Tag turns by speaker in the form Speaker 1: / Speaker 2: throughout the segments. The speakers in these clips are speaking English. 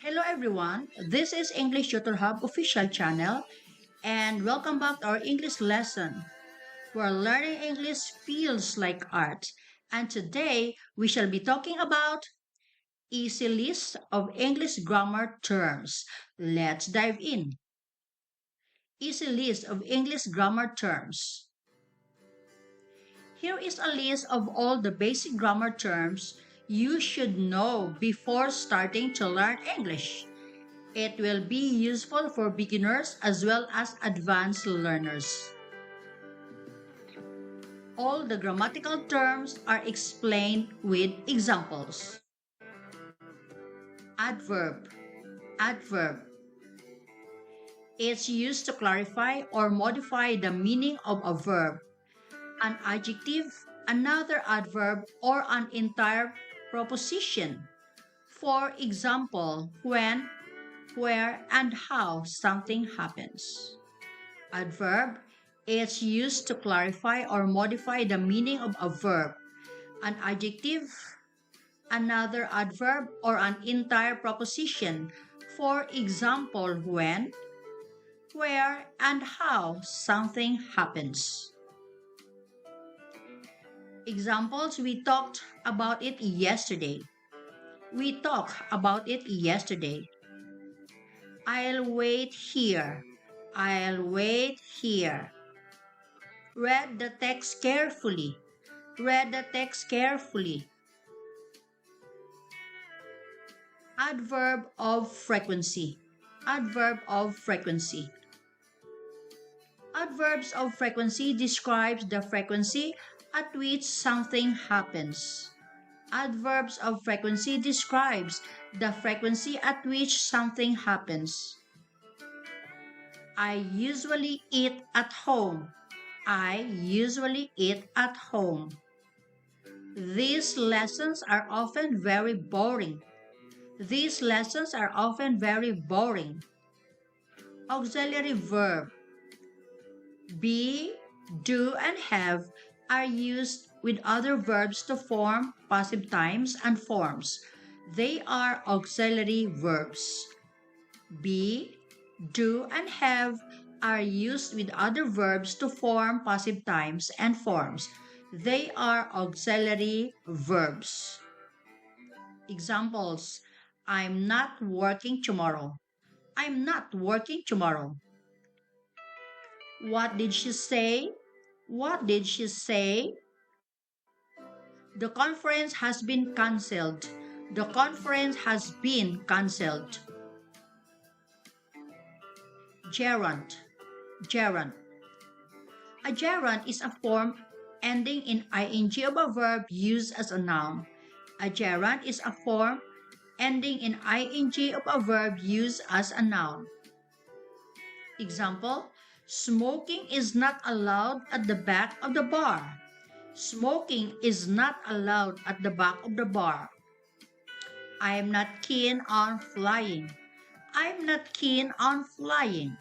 Speaker 1: Hello everyone, this is English Tutor Hub official channel and welcome back to our English lesson where learning English feels like art. And today we shall be talking about easy list of English grammar terms. Let's dive in. Easy list of English grammar terms. Here is a list of all the basic grammar terms you should know before starting to learn English. It will be useful for beginners as well as advanced learners. All the grammatical terms are explained with examples. Adverb. Adverb. It's used to clarify or modify the meaning of a verb. An adjective, another adverb, or an entire proposition. For example, when, where, and how something happens. Adverb is used to clarify or modify the meaning of a verb. An adjective, another adverb, or an entire proposition. For example, when, where, and how something happens. Examples, we talked about it yesterday. We talked about it yesterday. I'll wait here. I'll wait here. Read the text carefully. Read the text carefully. Adverb of frequency. Adverb of frequency. Adverbs of frequency describes the frequency at which something happens. Adverbs of frequency describes the frequency at which something happens. I usually eat at home. I usually eat at home. These lessons are often very boring. These lessons are often very boring. Auxiliary verb. Be, do, and have are used with other verbs to form passive times and forms. They are auxiliary verbs. Be, do, and have are used with other verbs to form passive times and forms. They are auxiliary verbs. Examples: I'm not working tomorrow. I'm not working tomorrow. What did she say? What did she say? The conference has been cancelled. The conference has been cancelled. Gerund. Gerund. A gerund is a form ending in ing of a verb used as a noun. A gerund is a form ending in ing of a verb used as a noun. Example: smoking is not allowed at the back of the bar. Smoking is not allowed at the back of the bar. I am not keen on flying. I'm not keen on flying.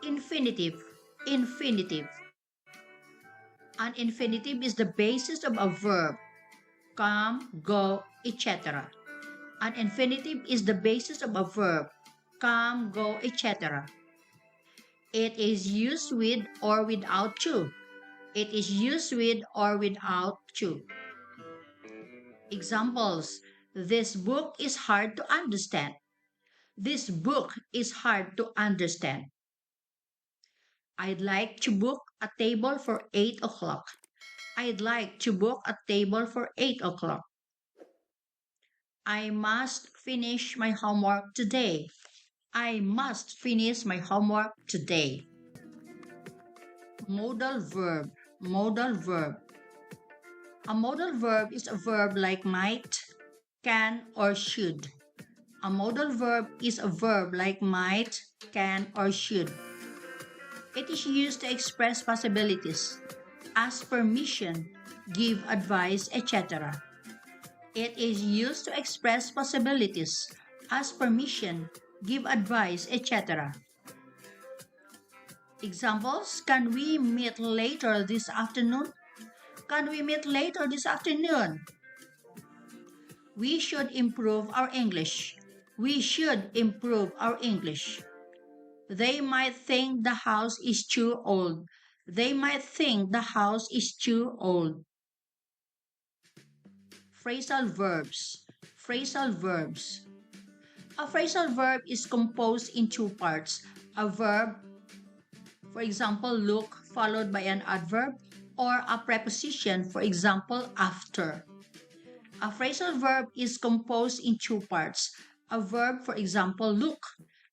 Speaker 1: Infinitive. Infinitive. An infinitive is the basis of a verb. Come, go, etc. An infinitive is the basis of a verb. Come, go, etc. It is used with or without to. It is used with or without to. Examples: this book is hard to understand. This book is hard to understand. I'd like to book a table for 8 o'clock. I'd like to book a table for 8 o'clock. I must finish my homework today. I must finish my homework today. Modal verb. Modal verb. A modal verb is a verb like might, can, or should. A modal verb is a verb like might, can, or should. It is used to express possibilities, ask permission, give advice, etc. It is used to express possibilities, ask permission, give advice, etc. Examples: can we meet later this afternoon? Can we meet later this afternoon? We should improve our English. We should improve our English. They might think the house is too old. They might think the house is too old. Phrasal verbs. Phrasal verbs. A phrasal verb is composed in two parts. A verb, for example, look, followed by an adverb, or a preposition, for example, after. A phrasal verb is composed in two parts. A verb, for example, look,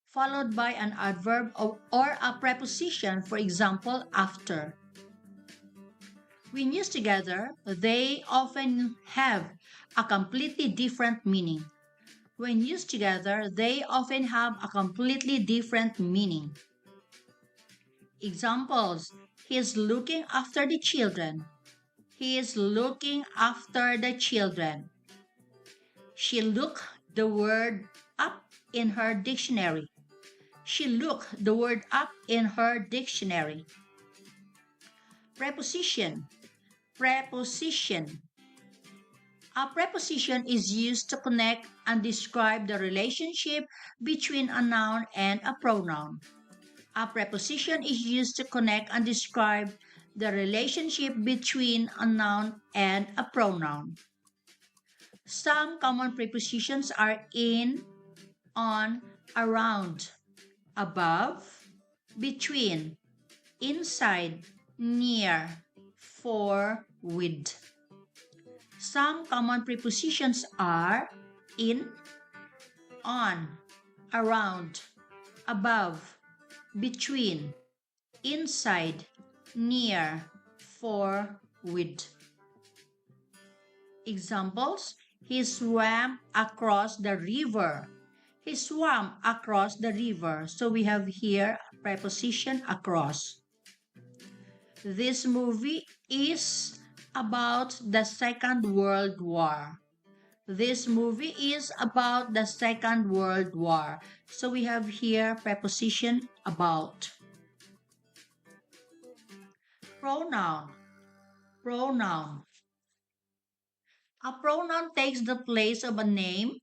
Speaker 1: followed by an adverb or a preposition, for example, after. When used together, they often have a completely different meaning. When used together, they often have a completely different meaning. Examples: he is looking after the children. He is looking after the children. She looked the word up in her dictionary. She looked the word up in her dictionary. Preposition. Preposition. A preposition is used to connect and describe the relationship between a noun and a pronoun. A preposition is used to connect and describe the relationship between a noun and a pronoun. Some common prepositions are in, on, around, above, between, inside, near, for, with. Some common prepositions are in, on, around, above, between, inside, near, for, with. Examples: he swam across the river. He swam across the river. So we have here a preposition across. This movie is about the Second World War. This movie is about the Second World War. So we have here preposition about. Pronoun. Pronoun. A pronoun takes the place of a name.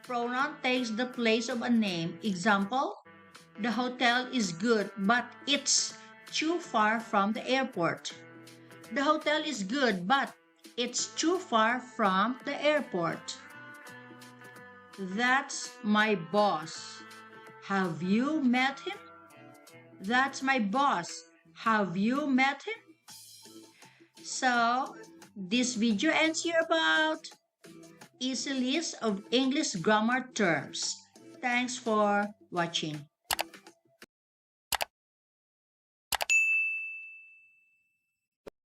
Speaker 1: Pronoun takes the place of a name. Example: the hotel is good, but it's too far from the airport. The hotel is good, but it's too far from the airport. That's my boss. Have you met him? That's my boss. Have you met him? So, this video ends here about easy list of English grammar terms. Thanks for watching.